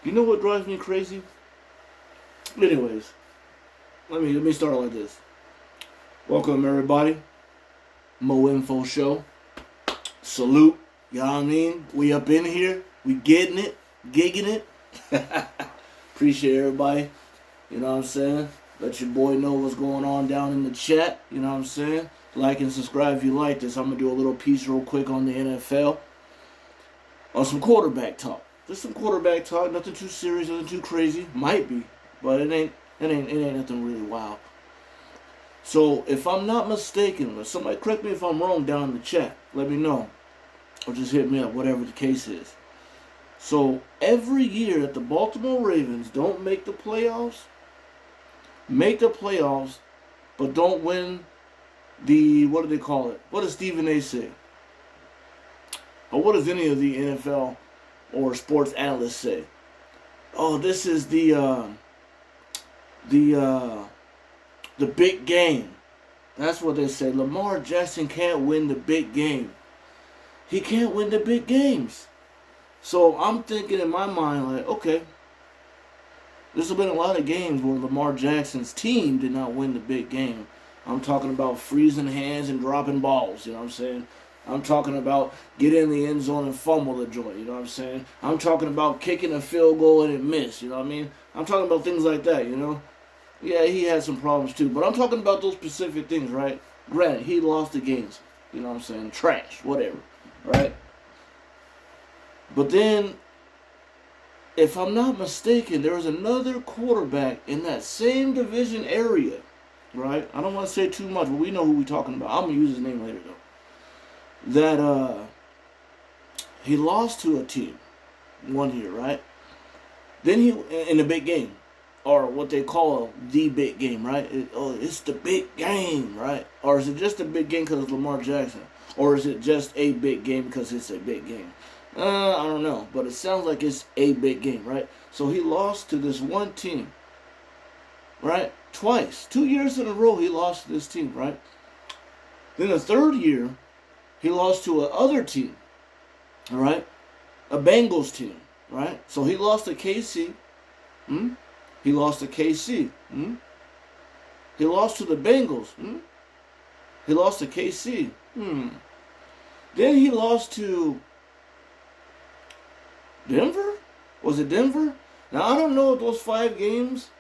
You know what drives me crazy? Anyways, let me start like this. Welcome everybody. Mo Info Show. Salute. You know what I mean? We up in here. We getting it. Gigging it. Appreciate everybody. You know what I'm saying? Let your boy know what's going on down in the chat. You know what I'm saying? Like and subscribe if you like this. I'm going to do a little piece real quick on the NFL. On some quarterback talk. Just some quarterback talk. Nothing too serious. Nothing too crazy. Might be. But it ain't nothing really wild. So if I'm not mistaken, or somebody correct me if I'm wrong down in the chat. Let me know. Or just hit me up, whatever the case is. So every year that the Baltimore Ravens don't make the playoffs, but don't win the, what do they call it? What does Stephen A say? Or what does any of the NFL or sports analysts say? Oh, this is the big game. That's what they say. Lamar Jackson can't win the big game. He can't win the big games. So I'm thinking in my mind, like, okay, there's been a lot of games where Lamar Jackson's team did not win the big game. I'm talking about freezing hands and dropping balls, you know what I'm saying? I'm talking about getting in the end zone and fumble the joint, you know what I'm saying? I'm talking about kicking a field goal and it missed, you know what I mean? I'm talking about things like that, you know? Yeah, he had some problems too, but I'm talking about those specific things, right? Granted, he lost the games, you know what I'm saying? Trash, whatever, right? But then, if I'm not mistaken, there was another quarterback in that same division area, right? I don't want to say too much, but we know who we're talking about. I'm going to use his name later, though. That he lost to a team one year, right? Then he, in the big game, or what they call the big game, right? It's the big game, right? Or is it just a big game because it's Lamar Jackson? Or is it just a big game because it's a big game? I don't know, but it sounds like it's a big game, right? So he lost to this one team, right? Twice. 2 years in a row he lost to this team, right? Then the third year, he lost to another team, all right? A Bengals team, right? So he lost to KC. He lost to KC. He lost to the Bengals. He lost to KC. Then he lost to Denver? Was it Denver? Now, I don't know if those 5 games,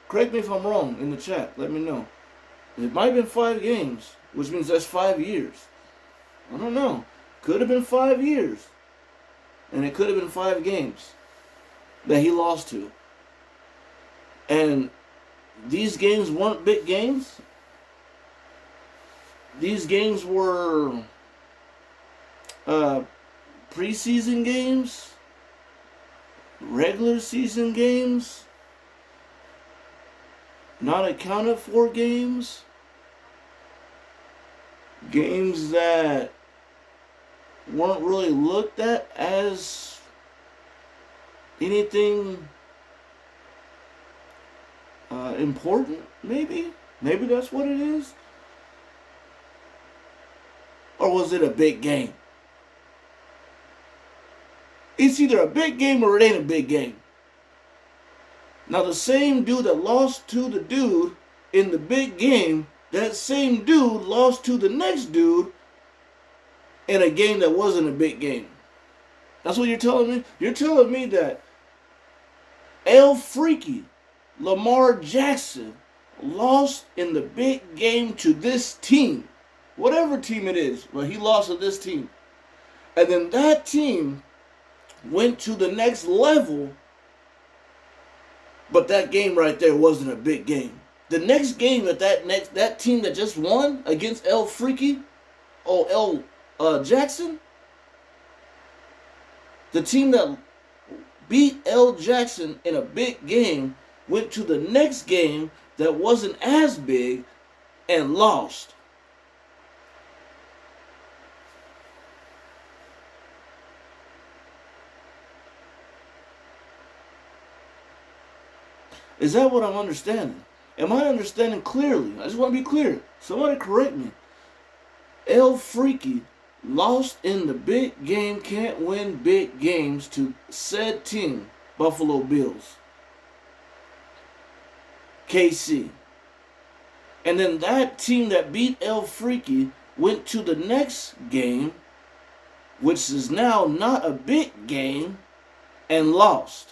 correct me if I'm wrong in the chat, let me know. It might have been 5 games, which means that's 5 years. I don't know. Could have been 5 years. And it could have been 5 games that he lost to. And these games weren't big games. These games were preseason games, regular season games, not accounted for games, games that weren't really looked at as anything important, maybe that's what it is. Or was it a big game? It's either a big game or it ain't a big game. Now the same dude that lost to the dude in the big game, that same dude lost to the next dude in a game that wasn't a big game. That's what you're telling me? You're telling me that El Freaky Lamar Jackson lost in the big game to this team, whatever team it is, but he lost to this team. And then that team went to the next level, but that game right there wasn't a big game. The next game that team that just won against El Freaky, Jackson, the team that beat L Jackson in a big game went to the next game that wasn't as big and lost. Is that what I'm understanding? Am I understanding clearly? I just want to be clear. Somebody correct me. El Freaky lost in the big game, can't win big games to said team, Buffalo Bills, KC. And then that team that beat El Freaky went to the next game, which is now not a big game, and lost.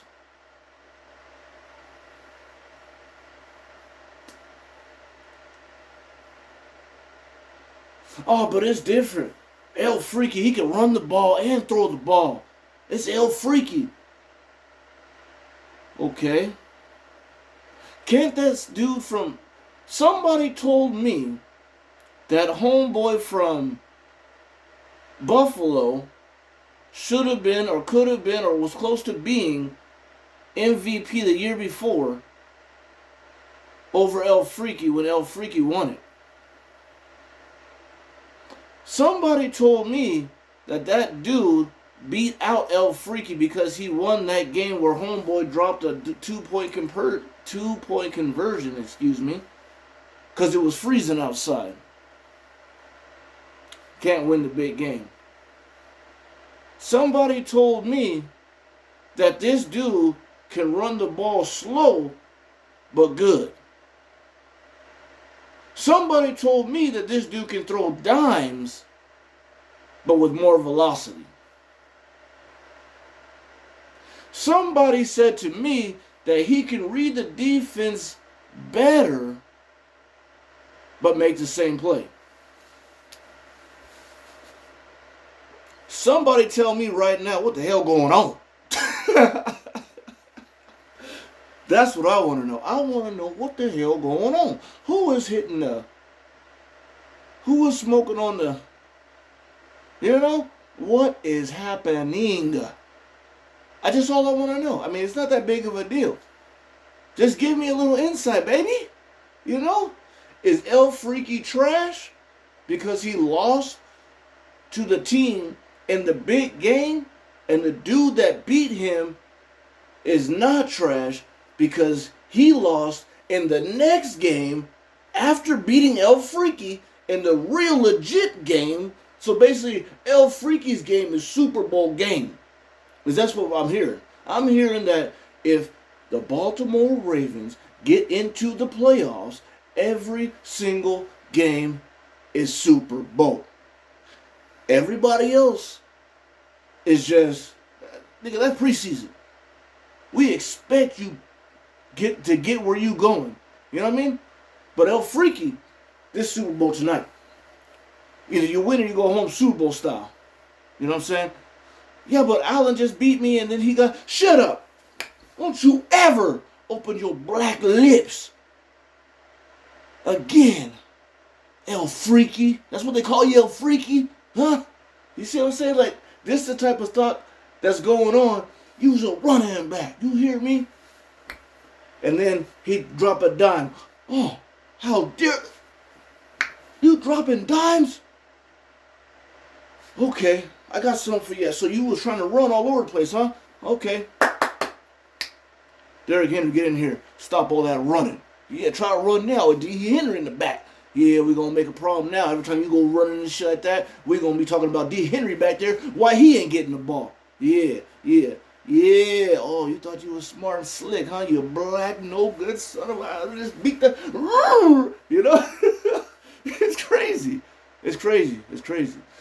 Oh, but it's different. El Freaky, he can run the ball and throw the ball. It's El Freaky. Okay. Can't that dude from... Somebody told me that homeboy from Buffalo should have been or could have been or was close to being MVP the year before over El Freaky when El Freaky won it. Somebody told me that dude beat out El Freaky because he won that game where homeboy dropped a two-point conversion, because it was freezing outside. Can't win the big game. Somebody told me that this dude can run the ball slow but good. Somebody told me that this dude can throw dimes but with more velocity. Somebody said to me that he can read the defense better but make the same play. Somebody tell me right now what the hell going on. That's what I want to know. I want to know what the hell going on. Who is hitting the... Who is smoking on the... You know? What is happening? That's all I want to know. I mean, it's not that big of a deal. Just give me a little insight, baby. You know? Is El Freaky trash because he lost to the team in the big game? And the dude that beat him is not trash because he lost in the next game after beating El Freaky in the real legit game. So basically, El Freaky's game is Super Bowl game. Because that's what I'm hearing. I'm hearing that if the Baltimore Ravens get into the playoffs, every single game is Super Bowl. Everybody else is just, nigga, that's preseason. We expect you to get where you going. You know what I mean? But El Freaky, this Super Bowl tonight. Either you win or you go home Super Bowl style. You know what I'm saying? Yeah, but Allen just beat me and then he got... Shut up! Don't you ever open your black lips again. El Freaky. That's what they call you, El Freaky? Huh? You see what I'm saying? Like, this is the type of stuff that's going on. You's a running back. You hear me? And then he drop a dime. Oh, how dare... You dropping dimes? Okay, I got something for you. So you was trying to run all over the place, huh? Okay. Derrick Henry, get in here. Stop all that running. Yeah, try to run now with D. Henry in the back. Yeah, we're going to make a problem now. Every time you go running and shit like that, we're going to be talking about D. Henry back there. Why he ain't getting the ball? Yeah. Oh, you thought you was smart and slick, huh? You black, no good son of a... Just beat the... You know? It's crazy.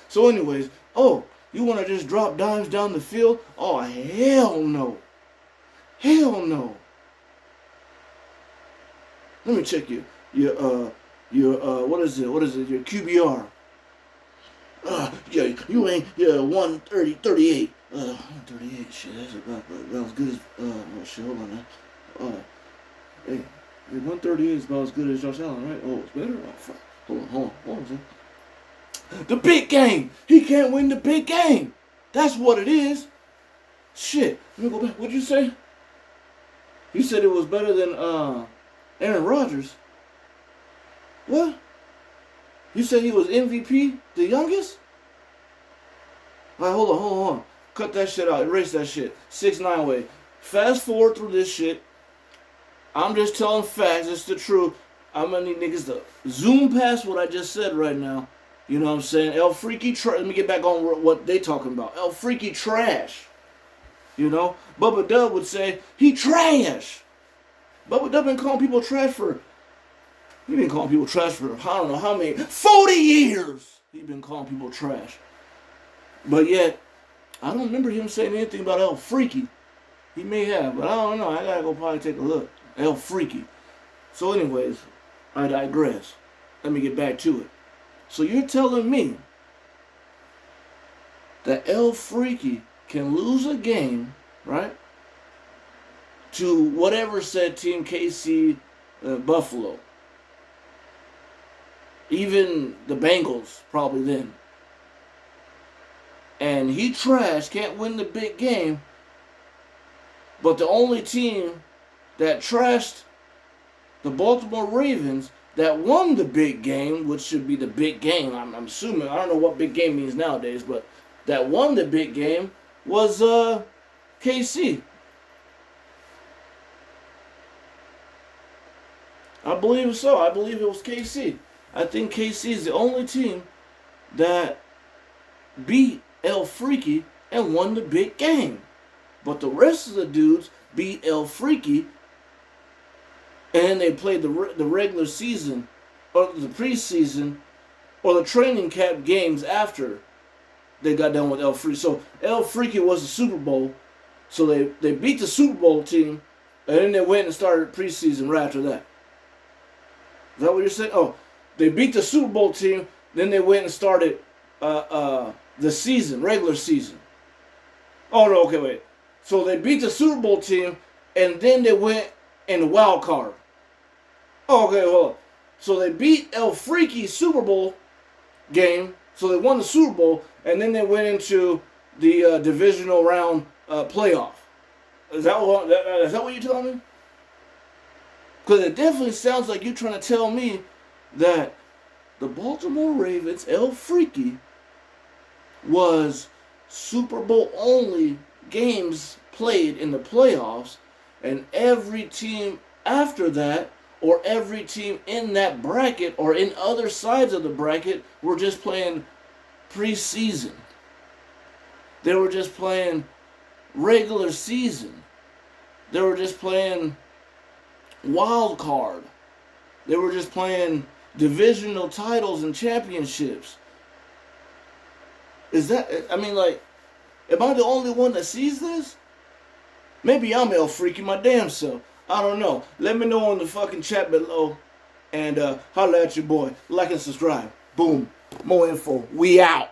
So anyways, oh, you want to just drop dimes down the field? Oh, hell no. Let me check your what is it? Your QBR. Yeah, you ain't 130, 38. 138, shit, that's about as good as oh shit, hold on now. Hey, 138 is about as good as Josh Allen, right? Oh, it's better? Oh fuck. Hold on. The big game! He can't win the big game! That's what it is. Shit. Let me go back. What'd you say? You said it was better than Aaron Rodgers. What? You said he was MVP, the youngest? Alright, hold on. Cut that shit out. Erase that shit. 6ix9ine way. Fast forward through this shit. I'm just telling facts. It's the truth. I'm gonna need niggas to zoom past what I just said right now. You know what I'm saying? El Freaky let me get back on what they talking about. El Freaky trash. You know, Bubba Dub would say he trash. Bubba Dub been calling people trash for. He been calling people trash for I don't know how many 40 years. He been calling people trash. But yet, I don't remember him saying anything about El Freaky. He may have, but I don't know. I gotta go probably take a look. El Freaky. So, anyways, I digress. Let me get back to it. So you're telling me that El Freaky can lose a game, right? To whatever said team, KC, Buffalo. Even the Bengals, probably then. And he trash, can't win the big game. But the only team that trashed the Baltimore Ravens that won the big game, which should be the big game, I'm assuming, I don't know what big game means nowadays, but that won the big game was KC. I believe so. I believe it was KC. I think KC is the only team that beat El Freaky and won the big game. But the rest of the dudes beat El Freaky and they played the regular season or the preseason or the training camp games after they got done with El Freaky. So El Freaky was the Super Bowl. So they beat the Super Bowl team and then they went and started preseason right after that. Is that what you're saying? Oh, they beat the Super Bowl team, then they went and started the season, regular season. Oh, no, okay, wait. So they beat the Super Bowl team, and then they went in the wild card. Oh, okay, hold on. So they beat El Freaky's Super Bowl game, so they won the Super Bowl, and then they went into the divisional round playoff. Is that what you're telling me? Because it definitely sounds like you're trying to tell me that the Baltimore Ravens, El Freaky, was Super Bowl only games played in the playoffs, and every team after that, or every team in that bracket, or in other sides of the bracket, were just playing preseason. They were just playing regular season. They were just playing wild card. They were just playing divisional titles and championships. Is that, I mean, like, am I the only one that sees this? Maybe I'm El Freaky my damn self. I don't know. Let me know in the fucking chat below. And holla at your boy. Like and subscribe. Boom. More info. We out.